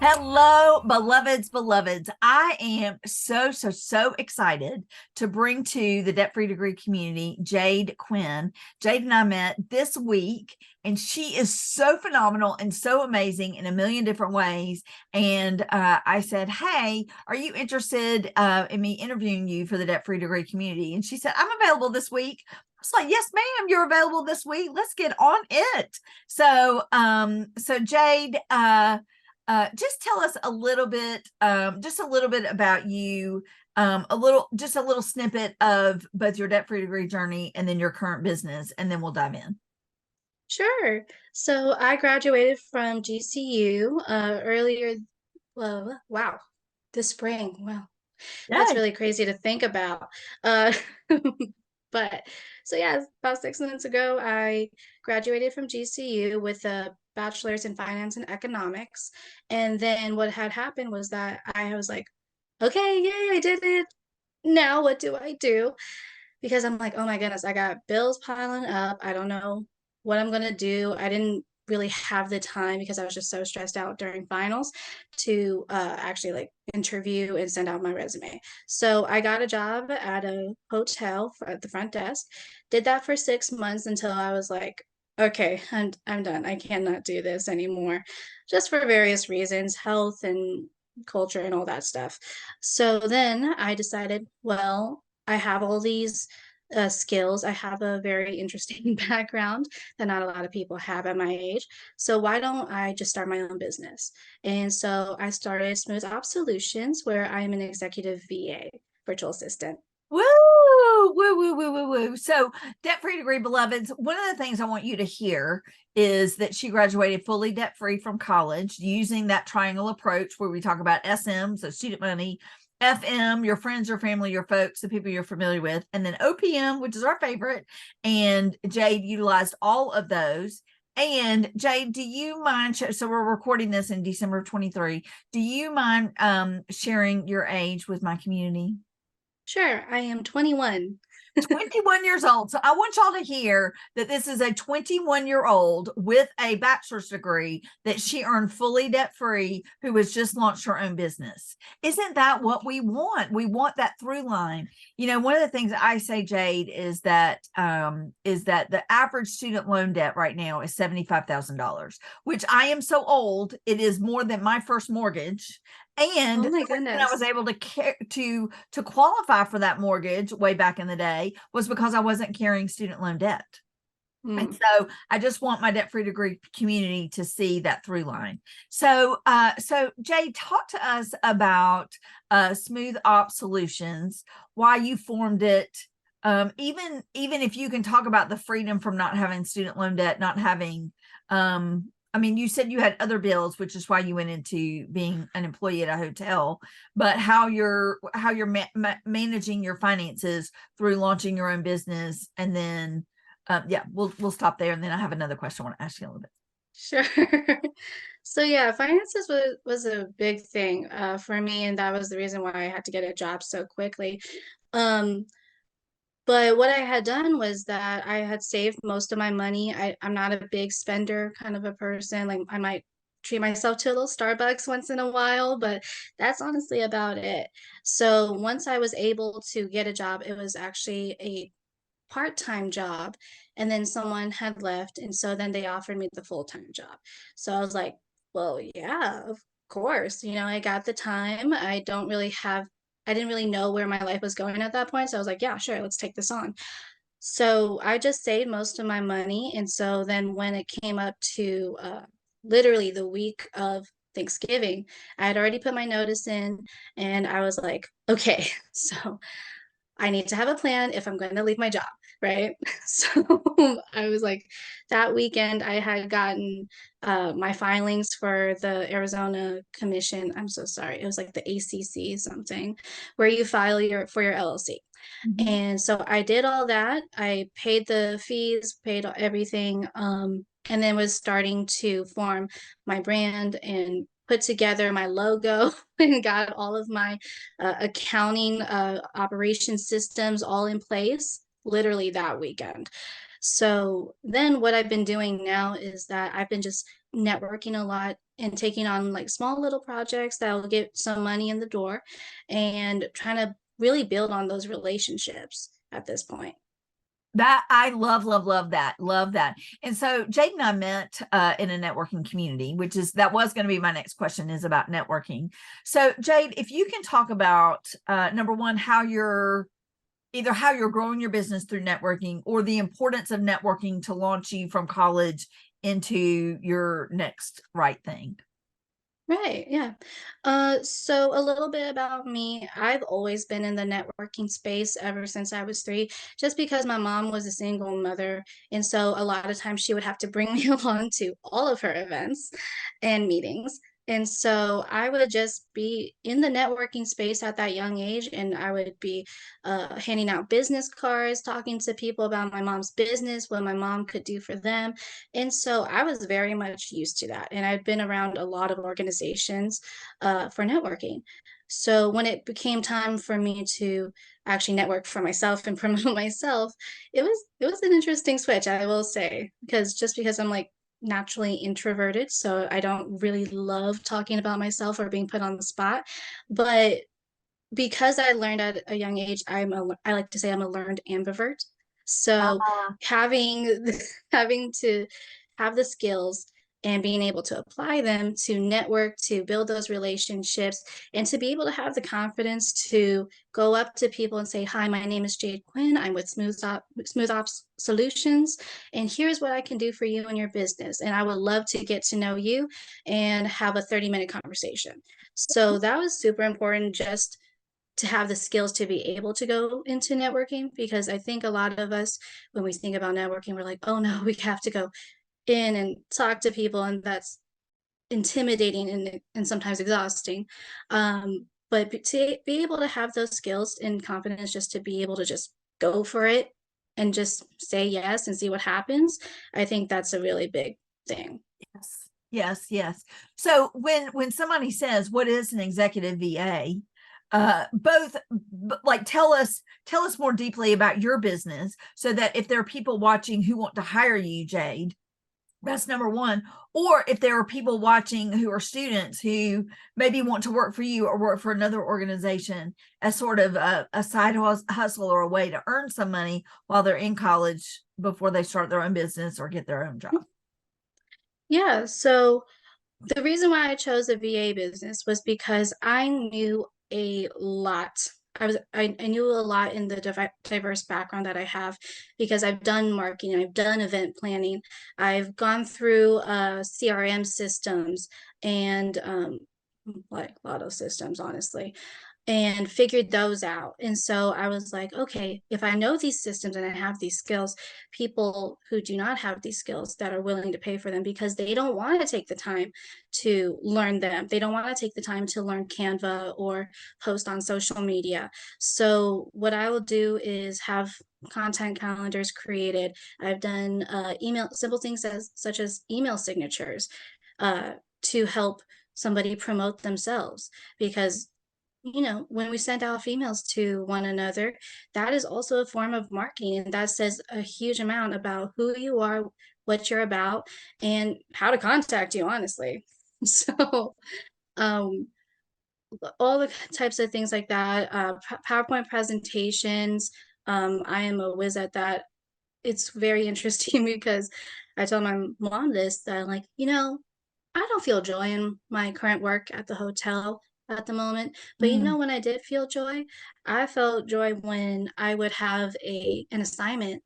Hello, beloveds. I am so excited to bring to the Debt Free Degree community Jade Quinn. Jade and I met this week, and she is so phenomenal and so amazing in a million different ways. And I said, "Hey, are you interested in me interviewing you for the Debt Free Degree community?" And she said, "I'm available this week." I was like, "Yes, ma'am, you're available this week. Let's get on it." So Jade, just tell us a little bit, just a little bit about you, just a little snippet of both your debt-free degree journey and then your current business, and then we'll dive in. Sure. So I graduated from GCU earlier, well, wow, this spring. Wow, that's Yay. really crazy to think about. Uh, but so yeah, about 6 months ago, I graduated from GCU with a bachelor's in finance and economics. And then what had happened was that I was like, okay, yay, I did it. Now what do I do? Because I'm like, oh my goodness, I got bills piling up. I don't know what I'm gonna do. I didn't really have the time because I was just so stressed out during finals to actually like interview and send out my resume. So I got a job at a hotel at the front desk. Did that for 6 months until I was like, okay, I'm done. I cannot do this anymore, just for various reasons, health and culture and all that stuff. So then I decided, well, I have all these skills. I have a very interesting background that not a lot of people have at my age. So why don't I just start my own business? And so I started Smooth Op Solutions, where I am an executive VA, virtual assistant. Woo, woo, woo, woo, woo, woo. So, debt free degree beloveds, one of the things I want you to hear is that she graduated fully debt free from college using that triangle approach where we talk about SM, so student money, FM, your friends, your family, your folks, the people you're familiar with, and then OPM, which is our favorite. And Jade utilized all of those. And Jade, do you mind? So we're recording this in December of 23. Do you mind sharing your age with my community? Sure, I am 21. 21 years old. So I want y'all to hear that this is a 21-year-old with a bachelor's degree that she earned fully debt free, who has just launched her own business. Isn't that what we want? We want that through line. You know, one of the things I say, Jade, is that the average student loan debt right now is $75,000, which I am so old, it is more than my first mortgage. And Oh the my reason I was goodness. able to qualify for that mortgage way back in the day was because I wasn't carrying student loan debt. And Hmm. so I just want my debt-free degree community to see that through line. So Jay, talk to us about Smooth Op Solutions, why you formed it. Even if you can talk about the freedom from not having student loan debt, not having I mean, you said you had other bills, which is why you went into being an employee at a hotel, but how you're managing your finances through launching your own business, and then yeah, we'll stop there, and then I have another question I want to ask you a little bit. Sure. So yeah, finances was a big thing for me, and that was the reason why I had to get a job so quickly. Um, But what I had done was that I had saved most of my money. I'm not a big spender kind of a person. Like I might treat myself to a little Starbucks once in a while, but that's honestly about it. So once I was able to get a job, it was actually a part-time job. And then someone had left. And so then they offered me the full-time job. So I was like, well, yeah, of course. I got the time. I didn't really know where my life was going at that point. So I was like, yeah, sure, let's take this on. So I just saved most of my money. And so then when it came up to literally the week of Thanksgiving, I had already put my notice in and I was like, okay, so I need to have a plan if I'm going to leave my job, right? So I was like, that weekend I had gotten my filings for the Arizona Commission. I'm so sorry. It was like the ACC something, where you file for your LLC. Mhm. And so I did all that. I paid the fees, paid everything, and then was starting to form my brand and put together my logo and got all of my accounting operation systems all in place literally that weekend. So then what I've been doing now is that I've been just networking a lot and taking on like small little projects that will get some money in the door and trying to really build on those relationships at this point. That I love, love, love that. Love that. And so Jade and I met in a networking community, which is that was going to be my next question is about networking. So Jade, if you can talk about number one, how you're either how you're growing your business through networking or the importance of networking to launch you from college into your next right thing. Right, yeah. So a little bit about me. I've always been in the networking space ever since I was 3, just because my mom was a single mother. And so a lot of times she would have to bring me along to all of her events and meetings. And so I would just be in the networking space at that young age, and I would be handing out business cards, talking to people about my mom's business, what my mom could do for them. And so I was very much used to that. And I'd been around a lot of organizations for networking. So when it became time for me to actually network for myself and promote myself, it was an interesting switch, I will say, because just because I'm like naturally introverted, so I don't really love talking about myself or being put on the spot. But because I learned at a young age, I like to say I'm a learned ambivert. So having having to have the skills and being able to apply them to network, to build those relationships, and to be able to have the confidence to go up to people and say, "Hi, my name is Jade Quinn. I'm with Smooth Ops Solutions, and here's what I can do for you and your business. And I would love to get to know you and have a 30-minute conversation." So that was super important just to have the skills to be able to go into networking, because I think a lot of us, when we think about networking, we're like, oh no, we have to go in and talk to people, and that's intimidating and sometimes exhausting. But to be able to have those skills and confidence just to be able to just go for it and just say yes and see what happens, I think that's a really big thing. Yes, yes, yes. So when somebody says, "What is an executive VA?" Both like tell us more deeply about your business, so that if there are people watching who want to hire you, Jade, that's number one. Or if there are people watching who are students who maybe want to work for you or work for another organization as sort of a side hustle or a way to earn some money while they're in college before they start their own business or get their own job. Yeah, so the reason why I chose the VA business was because I knew a lot. I knew a lot in the diverse background that I have, because I've done marketing, I've done event planning, I've gone through CRM systems and like lotto systems, honestly, and figured those out. And so I was like, okay, if I know these systems and I have these skills, people who do not have these skills that are willing to pay for them because they don't want to take the time to learn them. They don't want to take the time to learn Canva or post on social media. So what I will do is have content calendars created. I've done email simple things as such as email signatures to help somebody promote themselves, because when we send out emails to one another, that is also a form of marketing. And that says a huge amount about who you are, what you're about, and how to contact you, honestly. So, um, all the types of things like that, PowerPoint presentations. I am a whiz at that. It's very interesting because I told my mom this, that like, I don't feel joy in my current work at the hotel at the moment. But Mm. when I did feel joy, I felt joy when I would have an assignment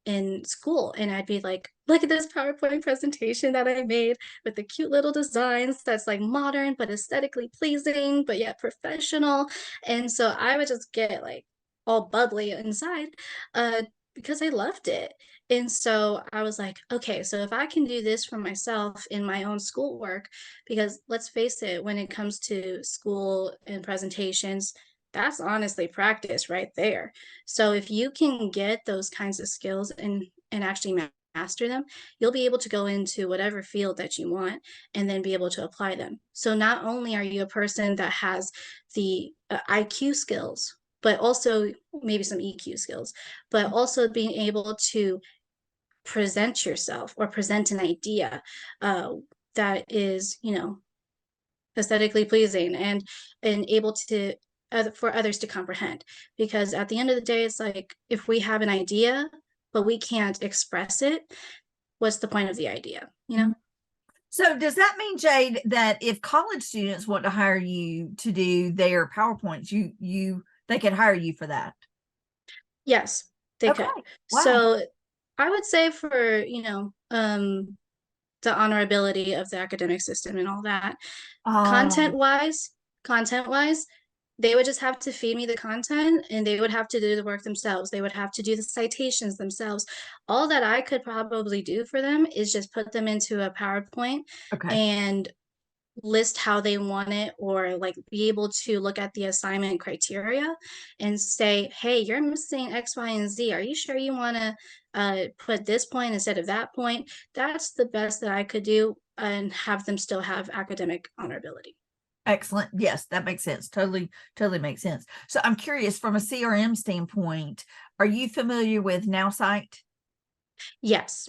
in school, and I'd be like, look at this PowerPoint presentation that I made with the cute little designs that's like modern but aesthetically pleasing, but yet professional. And so I would just get like all bubbly inside because I loved it. And so I was like, okay, so if I can do this for myself in my own schoolwork, because let's face it, when it comes to school and presentations, that's honestly practice right there. So if you can get those kinds of skills and actually master them, you'll be able to go into whatever field that you want and then be able to apply them. So not only are you a person that has the IQ skills, but also maybe some EQ skills, but also being able to present yourself or present an idea that is, you know, aesthetically pleasing and able to for others to comprehend. Because at the end of the day, it's like if we have an idea but we can't express it, what's the point of the idea, you know? So does that mean, Jade, that if college students want to hire you to do their PowerPoints, they can hire you for that? Yes, they Okay. could. Wow. So I would say for, you know, the honorability of the academic system and all that, Um, content wise, content wise, they would just have to feed me the content and they would have to do the work themselves. They would have to do the citations themselves. All that I could probably do for them is just put them into a PowerPoint okay. and list how they want it, or like be able to look at the assignment criteria and say, hey, you're missing X, Y, and Z. Are you sure you want to put this point instead of that point? That's the best that I could do and have them still have academic honorability. Excellent. Yes, that makes sense. Totally makes sense. So I'm curious, from a CRM standpoint, are you familiar with NowSite? Yes.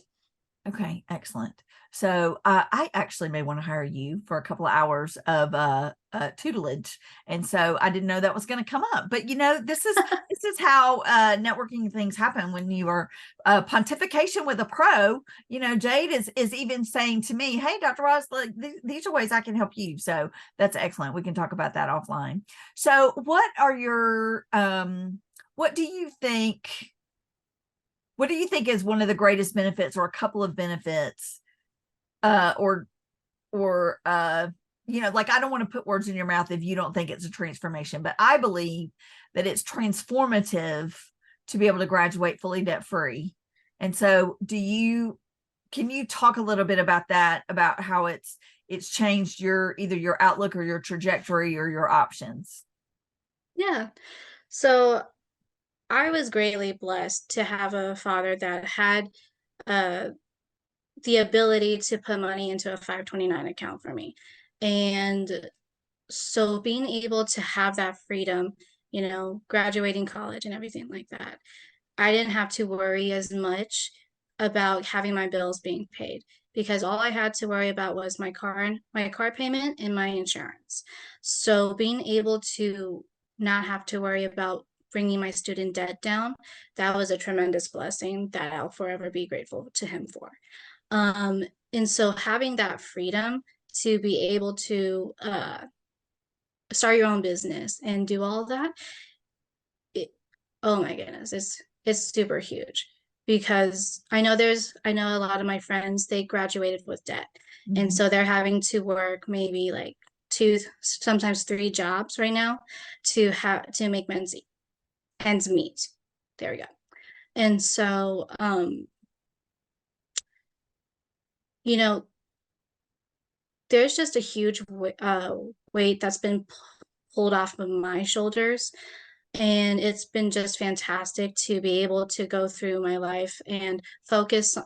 Okay, excellent. So I actually may want to hire you for a couple of hours of tutelage, and so I didn't know that was going to come up. But you know, this is how networking things happen when you are pontification with a pro. You know, Jade is even saying to me, "Hey, DrRoz, like these are ways I can help you." So that's excellent. We can talk about that offline. So, what are your what do you think? What do you think is one of the greatest benefits, or a couple of benefits, uh, or or you know, like, I don't want to put words in your mouth if you don't think it's a transformation, but I believe that it's transformative to be able to graduate fully debt free. And so, can you talk a little bit about that, about how it's changed your either your outlook or your trajectory or your options? Yeah. So I was greatly blessed to have a father that had uh, the ability to put money into a 529 account for me. And so being able to have that freedom, you know, graduating college and everything like that, I didn't have to worry as much about having my bills being paid, because all I had to worry about was my car payment and my insurance. So being able to not have to worry about bringing my student debt down, that was a tremendous blessing that I'll forever be grateful to him for. Um, and so having that freedom to be able to start your own business and do all that, it, oh my goodness, it's super huge, because I know a lot of my friends, they graduated with debt, and Mhm. so they're having to work maybe like two, sometimes three jobs right now to make ends meet. There we go. And so you know, there's just a huge weight that's been pulled off of my shoulders. And it's been just fantastic to be able to go through my life and focus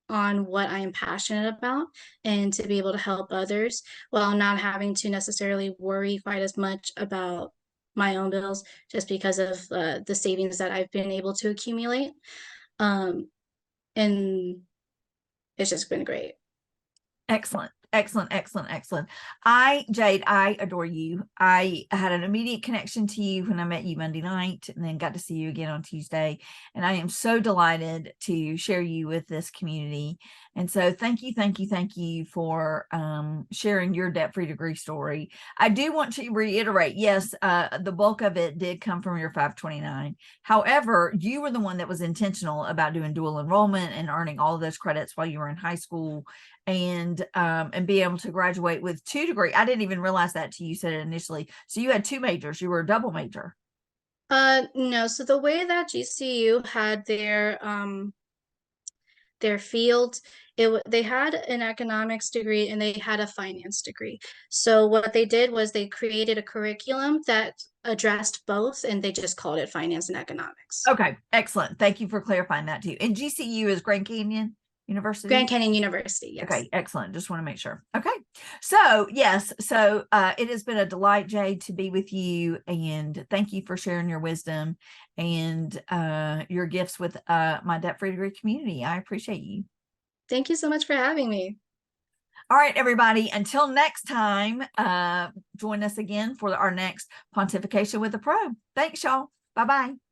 on what I am passionate about, and to be able to help others while not having to necessarily worry quite as much about my own bills, just because of the savings that I've been able to accumulate. Um, and it's just been great. Excellent. Excellent. Jade, I adore you. I had an immediate connection to you when I met you Monday night, and then got to see you again on Tuesday. And I am so delighted to share you with this community. And so thank you for sharing your debt-free degree story. I do want to reiterate, yes, the bulk of it did come from your 529. However, you were the one that was intentional about doing dual enrollment and earning all of those credits while you were in high school, and be able to graduate with 2 degrees. I didn't even realize that till you said it initially. So you had 2 majors. You were a double major. No, so the way that GCU had their field, they had an economics degree and they had a finance degree. So what they did was they created a curriculum that addressed both, and they just called it finance and economics. Okay, excellent. Thank you for clarifying that too. And GCU is Grand Canyon. University? Grand Canyon University, yes. Okay, excellent. Just want to make sure. Okay. So yes, so it has been a delight, Jade, to be with you, and thank you for sharing your wisdom and your gifts with my Debt Free Degree community. I appreciate you. Thank you so much for having me. All right, everybody, until next time, join us again for our next Pontification with the Pro. Thanks, y'all. Bye-bye.